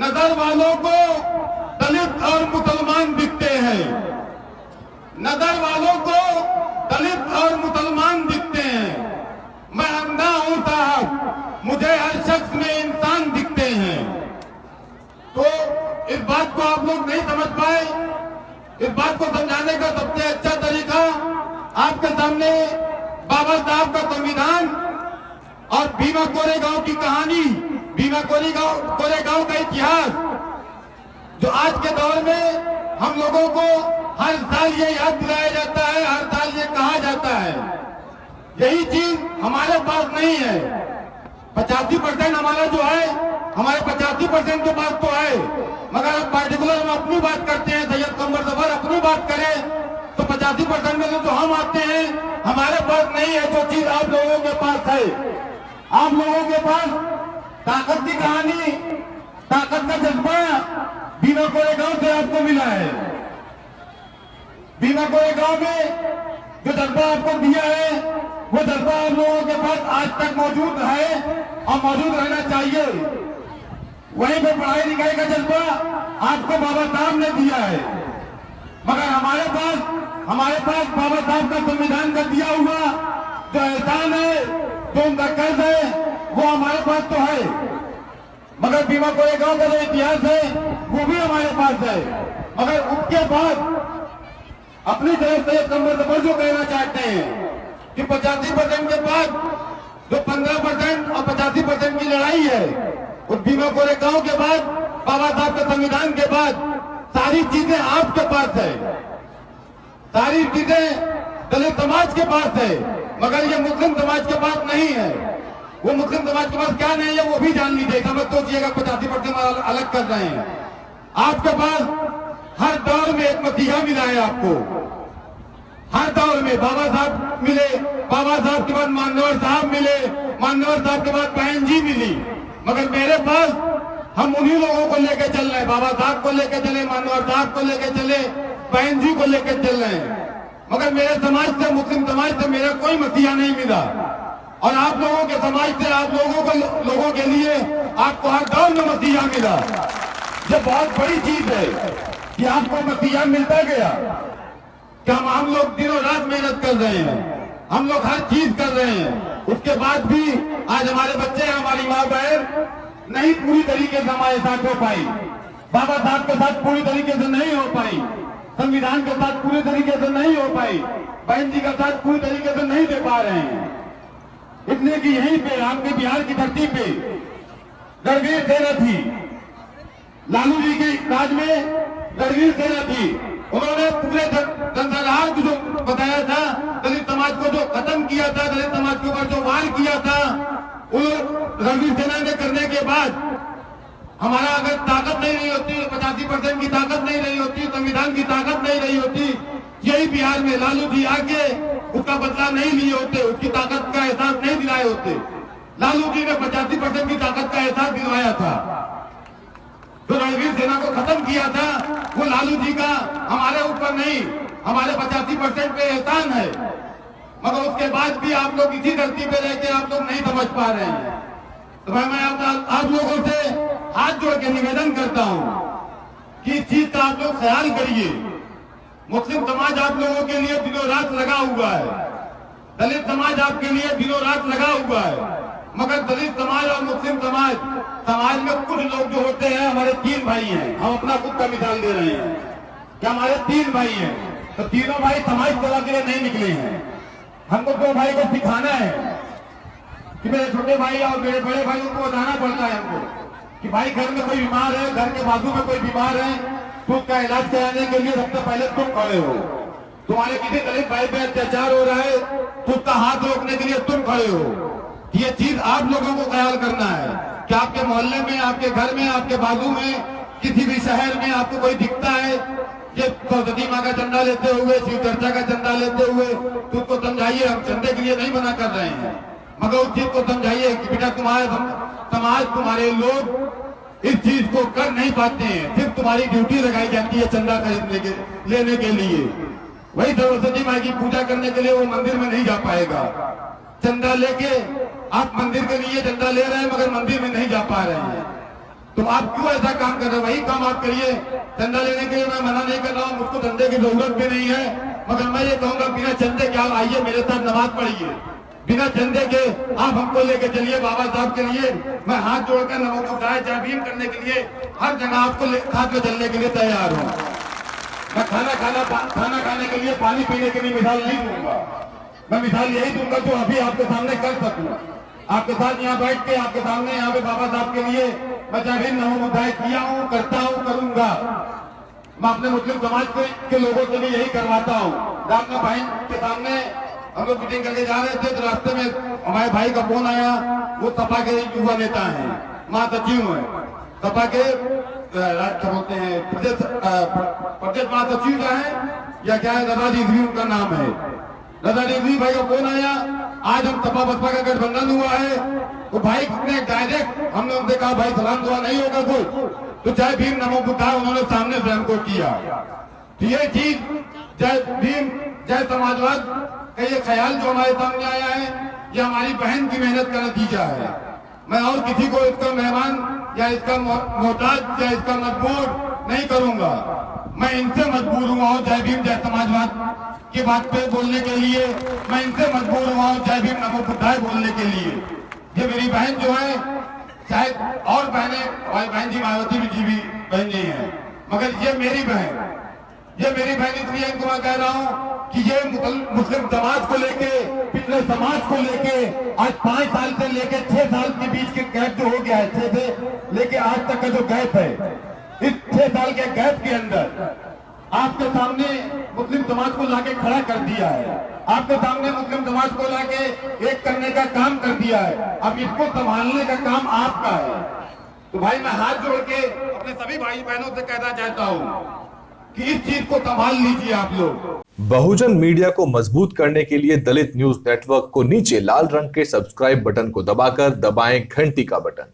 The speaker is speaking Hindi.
नगर वालों को दलित और मुसलमान दिखते हैं, नगर वालों को दलित और मुसलमान दिखते हैं। मैं अंधा हूं साहब, मुझे हर शख्स में इंसान दिखते हैं। तो इस बात को आप लोग नहीं समझ पाए। इस बात को समझाने का सबसे अच्छा तरीका आपके सामने बाबा साहब का संविधान और भीमा कोरेगांव की कहानी, भीमा कोरेगांव का इतिहास, जो आज के दौर में हम लोगों को हर साल ये याद दिलाया जाता है, हर साल ये कहा जाता है। यही चीज हमारे पास नहीं है। 85% हमारा जो है, हमारे 85% के पास तो है, मगर अब पार्टिकुलर हम अपनी बात करते हैं, सैयद कमर जफर अपनी बात करें तो 85% में जो हम आते हैं हमारे पास नहीं है। जो चीज आप लोगों के पास है, आप लोगों के पास ताकत की कहानी, ताकत का जज्बा भीमा कोरेगांव से आपको मिला है। भीमा कोरेगांव में जो जज्बा आपको दिया है, वो जज्बा आप लोगों के पास आज तक मौजूद है और मौजूद रहना चाहिए। वहीं पे पढ़ाई लिखाई का जज्बा आपको बाबा साहब ने दिया है, मगर हमारे पास बाबा साहब का संविधान का दिया हुआ जो एहसान है, जो उनका कर्ज है, वो हमारे पास तो है। मगर भीमा कोरेगांव का जो इतिहास है वो भी हमारे पास है। मगर उसके बाद अपनी तरफ से कमर जफर जो कहना चाहते हैं कि 85% के बाद जो 15% और 85% की लड़ाई है, उस भीमा कोरेगांव के बाद, बाबा साहब के संविधान के बाद सारी चीजें आपके पास है, सारी चीजें दलित समाज के पास है, मगर ये मुस्लिम समाज के पास नहीं है। वो मुस्लिम समाज के पास क्या नहीं है वो भी जान लीजिएगा, मत सोचिएगा 85% अलग कर रहे हैं। आपके पास हर दौर में एक मसीहा मिला है आपको, हर दौर में बाबा साहब मिले, बाबा साहब के बाद मान्यवर साहब मिले, मान्यवर साहब के बाद बहन जी मिली, मगर मेरे पास हम उन्हीं लोगों को लेकर चल रहे हैं। बाबा साहब को लेकर चले, मान्यवर साहब को लेकर चले, बहन जी को लेकर चल रहे हैं, मगर मेरे समाज से, मुस्लिम समाज से मेरा कोई मसीहा नहीं मिला। और आप लोगों के समाज से, आप लोगों के लिए आपको हर दौर में मसीहा मिला। ये बहुत बड़ी चीज है कि आपको मसीहा मिलता गया, कि हम लोग दिनों रात मेहनत कर रहे हैं, हम लोग हर चीज कर रहे हैं, उसके बाद भी आज हमारे बच्चे, हमारी माँ बहन नहीं पूरी तरीके से हमारे साथ हो पाई, बाबा साहब के साथ पूरी तरीके से नहीं हो पाई, संविधान के साथ पूरी तरीके से नहीं हो पाई, बहन जी का साथ पूरी तरीके से नहीं दे पा रहे हैं। इसलिए कि यहीं पे आपके बिहार की धरती पे रणवीर सेना थी, लालू जी के राज में रणवीर सेना थी। उन्होंने पूरे जनसंहार को जो बताया था, दलित समाज को जो खत्म किया था, दलित समाज के ऊपर जो वार किया था, रणवीर सेना ने करने के बाद हमारा अगर ताकत नहीं रही होती, 85% की ताकत नहीं रही होती, संविधान की ताकत नहीं रही होती, यही बिहार में लालू जी आके उसका बदला नहीं लिए होते, उसकी ताकत का एहसास नहीं दिलाए होते। लालू जी ने 85% की ताकत का एहसास दिलवाया था। जो रणवीर सेना को खत्म किया था वो लालू जी का हमारे ऊपर नहीं, हमारे 85% पे एहसान है, मगर उसके बाद भी आप लोग इसी धरती पे रहकर आप लोग नहीं समझ पा रहे हैं। तो मैं आप लोगों से हाथ जोड़ के निवेदन करता हूं कि इस चीज का आप लोग ख्याल करिए। मुस्लिम समाज आप लोगों के लिए दिनों रात लगा हुआ है, दलित समाज आपके लिए दिनों रात लगा हुआ है, मगर दलित समाज और मुस्लिम समाज में कुछ लोग जो होते हैं, हमारे 3 भाई हैं, हम अपना खुद का मिसाल दे रहे हैं कि हमारे 3 भाई हैं, तो तीनों भाई समाज सेवा के लिए नहीं निकले हैं। हमको 2 भाई को सिखाना है कि मेरे छोटे भाई और मेरे बड़े भाई, उनको बताना पड़ता है हमको कि भाई घर में कोई बीमार है, घर के बाजू में कोई बीमार है, तो उसका इलाज कराने के लिए सबसे पहले तुम खड़े हो। तुम्हारे किसी दलित भाई पे अत्याचार हो रहा है तो उसका हाथ रोकने के लिए तुम खड़े हो। ये चीज आप लोगों को ख्याल करना है कि आपके मोहल्ले में, आपके घर में, आपके बाजू में, किसी भी शहर में आपको कोई दिखता है ये सरस्वती माँ का चंदा लेते हुए, शिव चर्चा का चंदा लेते हुए, तो उसको समझाइए हम चंदे के लिए नहीं मना कर रहे हैं, मगर उस चीज को समझाइए कि बेटा तुम्हारे समाज, तुम्हारे लोग इस चीज को कर नहीं पाते हैं, सिर्फ तुम्हारी ड्यूटी लगाई जाती है चंदा खरीदने के, लेने के लिए। वही सरस्वती माँ की पूजा करने के लिए वो मंदिर में नहीं जा पाएगा। चंदा लेके आप मंदिर के लिए चंदा ले रहे हैं, मगर मंदिर में नहीं जा पा रहे हैं। तो आप क्यों ऐसा काम कर रहे हैं? वही काम आप करिए। चंदा लेने के लिए मैं मना नहीं कर रहा हूँ, मुझको चंदे की जरूरत भी नहीं है, मगर मैं ये कहूंगा बिना चंदे के आप आइए मेरे साथ नमाज पढ़िए। बिना चंदे के आप हमको लेके चलिए बाबा साहब के लिए। मैं हाथ जोड़कर नमो बुद्धाय जय भीम करने के लिए हर जगह आपको साथ में चलने के लिए तैयार हूँ। मैं खाना खाने के लिए, पानी पीने के लिए मिसाल नहीं दूंगा। मैं मिसाल यही दूंगा जो अभी आपके सामने कर सकूं। आपके साथ यहाँ बैठ के आपके सामने यहाँ पे बाबा साहब के लिए मैं जय भीम नमो बुद्धाय किया हूँ, करता हूँ, करूंगा। मैं अपने मुस्लिम समाज के लोगों के लिए यही करवाता हूँ। अपने भाई के सामने हम लोग मीटिंग करके जा रहे थे तो रास्ते में हमारे भाई का फोन आया। वो सपा के युवा नेता है, महासचिव है सपा के, क्या बोलते हैं, प्रदेश महासचिव क्या है या क्या है, रजा रिजवी उनका नाम है। रजा रिजवी भाई का फोन आया, आज हम सपा बसपा का गठबंधन हुआ है। तो भाई ने डायरेक्ट हमने उनसे कहा भाई सलाम दुआ नहीं होगा कुछ, तो जय भीम नमो बुद्धाय उन्होंने सामने स्वयं को किया। तो ये चीज जय भीम जय समाजवाद का ये ख्याल जो हमारे सामने आया है, ये हमारी बहन की मेहनत का नतीजा है। मैं और किसी को इसका मेहमान या इसका मोहताज या इसका मजबूर नहीं करूंगा। मैं इनसे मजबूर हुआ हूँ जय भीम जय समाजवाद की बात पे बोलने के लिए। मैं इनसे मजबूर हुआ हूँ जय भीम नमो बुद्धाय बोलने के लिए। ये मेरी बहन जो है, शायद और बहनें, हमारी बहन जी मायावती जी भी बहन जी है, मगर ये मेरी बहन इसलिए इनको मैं कह रहा हूँ कि ये मुस्लिम समाज को लेके, पिछले समाज को लेके आज 5 साल से लेके 6 साल के बीच के गैप जो हो गया है, 6 से लेके आज तक का जो गैप है, इस 6 साल के गैप के अंदर आपके सामने मुस्लिम समाज को लाके खड़ा कर दिया है। आपके सामने मुस्लिम समाज को लाके एक करने का काम कर दिया है। अब इसको संभालने का काम आपका है। तो भाई मैं हाथ जोड़ के अपने सभी भाई बहनों से कहना चाहता हूँ कि इस चीज को संभाल लीजिए आप लोग। बहुजन मीडिया को मजबूत करने के लिए दलित न्यूज नेटवर्क को नीचे लाल रंग के सब्सक्राइब बटन को दबाकर दबाएं घंटी का बटन।